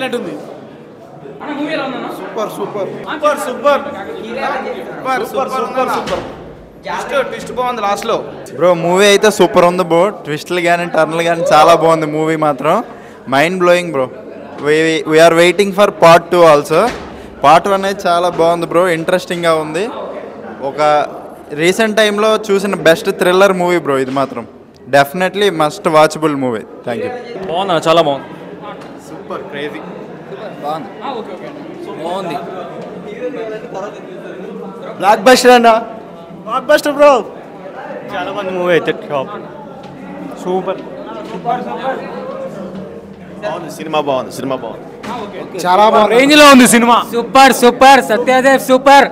Highlight ఉంది. Super super super super super super super twist బాగుంది last లో. Bro movie అయితే సూపర్ ఉంది బ్రో. ట్విస్ట్లు కానీ టర్న్లు కానీ చాలా బాగుంది మూవీ మాత్రం. Mind blowing bro. We are waiting for part 2 also. Part 1 అయితే చాలా బాగుంది బ్రో. ఇంట్రెస్టింగ్గా ఉంది. ఒక రీసెంట్ టైంలో చూసిన బెస్ట్ థ్రిల్లర్ మూవీ బ్రో ఇది మాత్రం. Definitely must watchable movie. Thank you. బాగుంది, చాలా బాగుంది. సూపర్ క్రేజీ బాగుంది. బ్లాక్ బస్టర్ అన్న. Block buster bro. చాలా బాగుంది మూవీ అయితే. సూపర్ బాగుంది సినిమా. బాగుంది సినిమా బాగుంది. చాలా బాగుంది. రేంజ్ లో ఉంది cinema. Super super Satyadev super.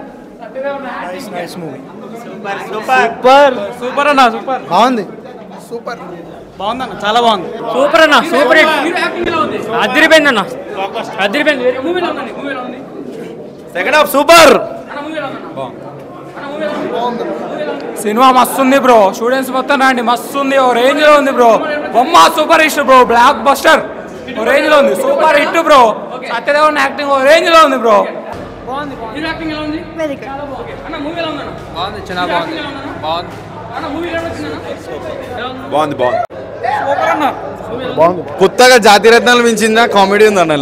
Super super అన్న. సూపర్ బాగుంది. సూపర్ బాగుంది అన్న. చాలా బాగుంది. సూపర్ అన్న. సూపర్ అదిరిపోయింది అన్న. అదిరిపోయింది. Second half super. సినిమా మస్తు ఉంది బ్రో. స్టూడెంట్స్ మొత్తం రండి. మస్తు ఉంది. ఓ రేంజ్ లో ఉంది బ్రో. బొమ్మ super hit bro. Blockbuster ఓ రేంజ్ లో ఉంది. Super hit bro. సత్యదేవన్ యాక్టింగ్ ఓ రేంజ్ లో ఉంది బ్రో. బాగుంది. చాలా బాగుంది. బాగుంది బాగుంది సూపర్ అన్న. బాగుంది. కొత్తగా జాతి రత్నాలు మించిందా కామెడీ ఉంది అన్న.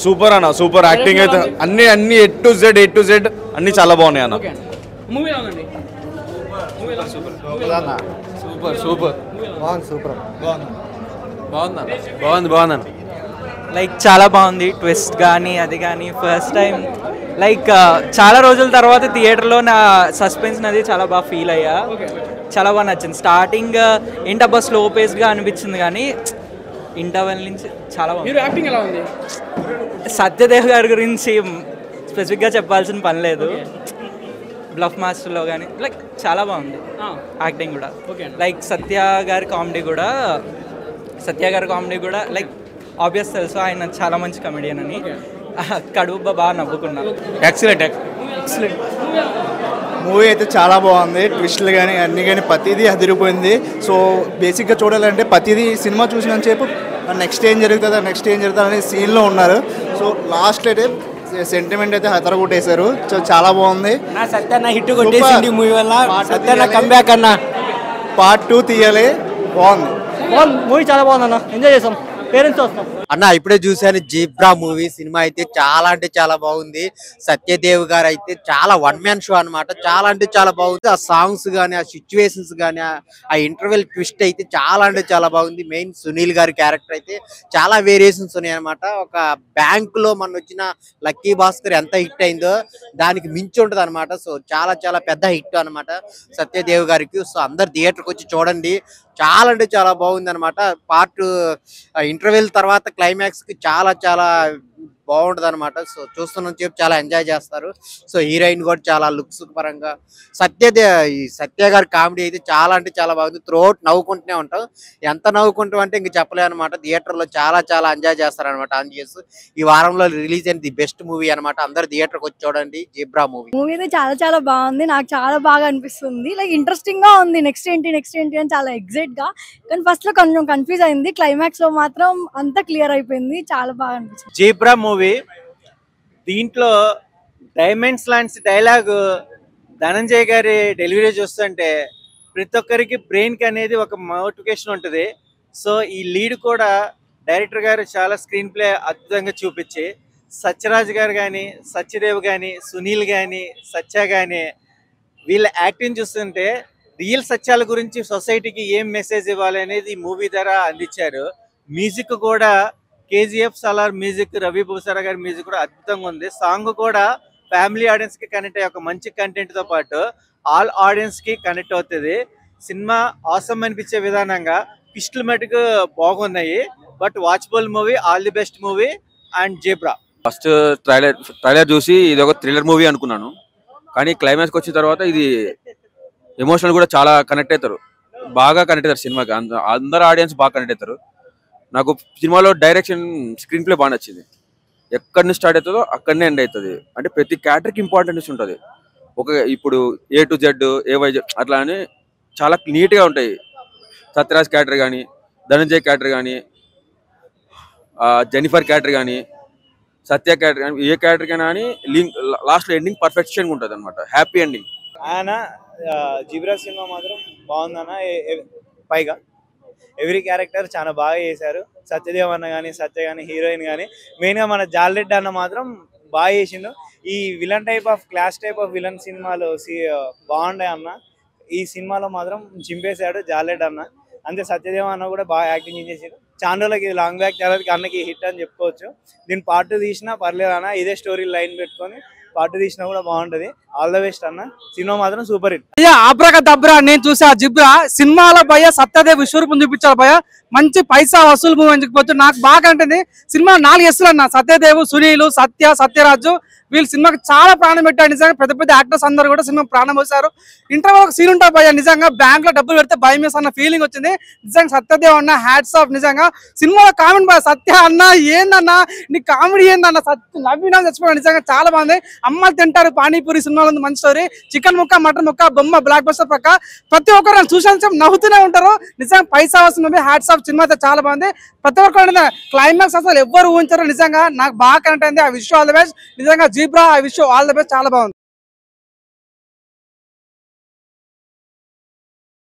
సూపర్ అన్న. సూపర్ యాక్టింగ్ అయితే అన్ని A to Z అన్ని చాలా బాగున్నాయి అన్న. సూపర్ సూపర్ బాగుంది. లైక్ చాలా బాగుంది. ట్విస్ట్ కానీ అది కానీ ఫస్ట్ టైం లైక్ చాలా రోజుల తర్వాత థియేటర్లో నా సస్పెన్స్ అది చాలా బాగా ఫీల్ అయ్యా. చాలా బాగా నచ్చింది. స్టార్టింగ్ ఏంటబ్బా స్లో పేస్గా అనిపించింది కానీ ఇంటర్వెల్ నుంచి చాలా బాగుంది. సత్యదేవ్ గారి గురించి స్పెసిఫిక్గా చెప్పాల్సిన పని లేదు. బ్లఫ్ మాస్టర్లో కానీ లైక్ చాలా బాగుంది యాక్టింగ్ కూడా. లైక్ సత్య గారి కామెడీ కూడా లైక్ ఆబ్వియస్ తెలుసు ఆయన చాలా మంచి కమెడియన్ అని. కడుపు బాగా నవ్వుకున్నాను. ఎక్సలెంట్. మూవీ అయితే చాలా బాగుంది. ట్విస్ట్లు కానీ అన్ని కానీ ప్రతిదీ అదిరిపోయింది. సో బేసిక్గా చూడాలంటే ప్రతిదీ సినిమా చూసినంతసేపు నెక్స్ట్ ఏం జరుగుతుంది అనే సీన్లో ఉన్నారు. సో లాస్ట్ అయితే సెంటిమెంట్ అయితే హతరగొట్టేశారు. సో చాలా బాగుంది. సత్యన్న హిట్ కొట్టేసింది మూవీ వల్ల. సత్యన్న కంబ్యాక్ అన్న. పార్ట్ 2 తీయాలి. బాగుంది. మూవీ చాలా బాగుంది అన్న. ఎంజాయ్ చేసాం. పేరెంట్స్ వస్తాం అన్న. ఇప్పుడే చూసాను జీబ్రా మూవీ. సినిమా అయితే చాలా అంటే చాలా బాగుంది. సత్యదేవ్ గారు అయితే చాలా వన్ మ్యాన్ షో అనమాట. చాలా అంటే చాలా బాగుంది. ఆ సాంగ్స్ కానీ ఆ సిచ్యువేషన్స్ కానీ ఆ ఇంటర్వెల్ ట్విస్ట్ అయితే చాలా అంటే చాలా బాగుంది. మెయిన్ సునీల్ గారి క్యారెక్టర్ అయితే చాలా వేరియేషన్స్ ఉన్నాయి అనమాట. ఒక బ్యాంక్ లో మన వచ్చిన లక్కీ భాస్కర్ ఎంత హిట్ అయిందో దానికి మించి ఉంటుంది అనమాట. సో చాలా చాలా పెద్ద హిట్ అనమాట సత్యదేవ్ గారికి. సో అందరు థియేటర్కి వచ్చి చూడండి. చాలా అంటే చాలా బాగుంది అనమాట. పార్ట్ ఇంటర్వెల్ తర్వాత క్లైమాక్స్ కి చాలా చాలా బాగుంటుంది అనమాట. సో చూస్తున్న చెప్పి చాలా ఎంజాయ్ చేస్తారు. సో హీరోయిన్ కూడా చాలా లుక్స్ పరంగా సత్య గారి కామెడీ అయితే చాలా అంటే చాలా బాగుంది. త్రూఅవుట్ నవ్వుకుంటూనే ఉంటాం. ఎంత నవ్వుకుంటాం అంటే ఇంక చెప్పలే అనమాట. థియేటర్లో చాలా చాలా ఎంజాయ్ చేస్తారు అనమాట. ఆంజనేయస్ ఈ వారంలో రిలీజ్ అయిన ది బెస్ట్ మూవీ అనమాట. అందరు థియేటర్కి వచ్చి చూడండి జీబ్రా మూవీ. మూవీ అయితే చాలా చాలా బాగుంది. నాకు చాలా బాగా అనిపిస్తుంది. లైక్ ఇంట్రెస్టింగ్ గా ఉంది. నెక్స్ట్ ఏంటి అని చాలా ఎగ్జైట్ గా. కానీ ఫస్ట్ లో కొంచెం కన్ఫ్యూజ్ అయింది. క్లైమాక్స్ లో మాత్రం అంతా క్లియర్ అయిపోయింది. చాలా బాగా అనిపిస్తుంది. జీబ్రా మూవీ దీంట్లో డైమండ్స్ లాంటి డైలాగ్ ధనంజయ్ గారి డెలివరీ చూస్తుంటే ప్రతి ఒక్కరికి బ్రెయిన్ కి అనేది ఒక మోటివేషన్ ఉంటుంది. సో ఈ లీడ్ కూడా డైరెక్టర్ గారు చాలా స్క్రీన్ ప్లే అద్భుతంగా చూపించి సత్యరాజ్ గారు కానీ సత్యదేవ్ కానీ సునీల్ కానీ సత్య కానీ వీళ్ళ యాక్టింగ్ చూస్తుంటే రియల్ సత్యాల గురించి సొసైటీకి ఏం మెసేజ్ ఇవ్వాలి అనేది ఈ మూవీ ద్వారా అందించారు. మ్యూజిక్ కూడా KGF సలార్ మ్యూజిక్, రవి భూసారా గారి మ్యూజిక్ కూడా అద్భుతంగా ఉంది. సాంగ్ కూడా ఫ్యామిలీ ఆడియన్స్ కి కనెక్ట్ అయ్యే ఒక మంచి కంటెంట్ తో పాటు ఆల్ ఆడియన్స్ కి కనెక్ట్ అవుతుంది. సినిమా ఆసమ్ అనిపించే విధానంగా ట్విస్టులు మటుకు బాగున్నాయి. But watchable movie. All the best movie and zebra. First trailer చూసి ఇది ఒక థ్రిల్లర్ మూవీ అనుకున్నాను. కానీ క్లైమాక్స్కి వచ్చిన తర్వాత ఇది ఎమోషనల్ కూడా చాలా కనెక్ట్ అవుతారు. బాగా కనెక్ట్ అవుతారు సినిమాకి. అందరు ఆడియన్స్ బాగా కనెక్ట్ అవుతారు. నాకు సినిమాలో డైరెక్షన్ స్క్రీన్ ప్లే బాగా నచ్చింది. ఎక్కడి నుంచి స్టార్ట్ అవుతుందో అక్కడనే ఎండ్ అవుతుంది. అంటే ప్రతి క్యారెక్టర్కి ఇంపార్టెన్స్ ఉంటుంది. ఇప్పుడు A to Z AY అట్లా అని చాలా నీట్గా ఉంటాయి. సత్యరాజ్ క్యారెక్టర్ కానీ ధనంజయ్ క్యారెక్టర్ కానీ జెనిఫర్ క్యారెక్టర్ కానీ సత్య క్యారెక్టర్ కానీ ఏ క్యారెక్టర్ కైనా కానీ లాస్ట్లో ఎండింగ్ పర్ఫెక్షన్ ఉంటుంది అనమాట, హ్యాపీ ఎండింగ్. ఆయన జిబ్రా సినిమా మాత్రం బాగుందన్న. పైగా ఎవ్రీ క్యారెక్టర్ చాలా బాగా చేశారు. సత్యదేవ్ అన్న కానీ సత్య కానీ హీరోయిన్ కానీ మెయిన్గా మన జాలరెడ్డి అన్న మాత్రం బాగా చేసిండు. ఈ villain type of clause type of villain సినిమాలు బాగుండే అన్న. ఈ సినిమాలో మాత్రం చింపేశాడు జాలరెడ్డి అన్న. అంతే సత్యదేవ్ అన్న కూడా బాగా యాక్టింగ్ చేసాడు. చాలా రోజులకి లాంగ్ బ్యాక్ తర్వాత అన్నకి హిట్ అని చెప్పుకోవచ్చు. దీని పార్ట్ 2 తీసినా పర్లేదు అన్న, ఇదే స్టోరీ లైన్ పెట్టుకొని పార్ట్ 2 తీసినా కూడా బాగుంటది. ఆల్ ద బెస్ట్ అన్న. సినిమా మాత్రం సూపర్ హిట్. ఆబ్రక దబ్రా నేను చూసా జిబ్రా సినిమాలో భయ సత్యదేవ్ విశ్వరూపం చూపించారు భయ, మంచి పైసా వసూలు మూవీ అని చెప్పవచ్చు. నాకు బాగా అంటే సినిమా 4 ఎస్లు అన్న. సత్యదేవ్, సునీల్, సత్యరాజు వీళ్ళు సినిమాకి చాలా ప్రాణం పెట్టారు. నిజంగా పెద్ద పెద్ద యాక్టర్స్ అందరూ కూడా సినిమా ప్రాణం పోసారు. ఇంటర్వల్ ఒక సీన్ ఉంటా భయ, నిజంగా బ్యాంక్ లో డబ్బులు పెడితే భయం వేసన్న ఫీలింగ్ వచ్చింది. నిజంగా సత్యదేవ్ అన్న హ్యాట్స్ ఆఫ్. నిజంగా సినిమాలో కామెంట్ భయ, సత్య అన్న ఏందన్నా నీ కామెడీ ఏందన్న, సత్య నవ్వినా చచ్చిపోయాడు. నిజంగా చాలా బాగుంది. అమ్మాయిలు తింటారు పానీపూరి సినిమాలో ఉంది, మంచి స్టోరీ. చికెన్ ముక్క, మటన్ ముక్క, బొమ్మ, బ్లాక్ బస్టర్ పక్క ప్రతి ఒక్కరు చూసాను నవ్వుతూనే ఉంటారు. నిజంగా పైసా వస్తుంది. Hats off. సినిమా అయితే చాలా బాగుంది. ప్రతి ఒక్కరు క్లైమాక్స్ అసలు ఎవ్వరు ఊహించారు. నిజంగా నాకు బాగా కనెక్ట్ అయింది. I wish all the best. నిజంగా జిబ్రా I wish all the best. చాలా బాగుంది.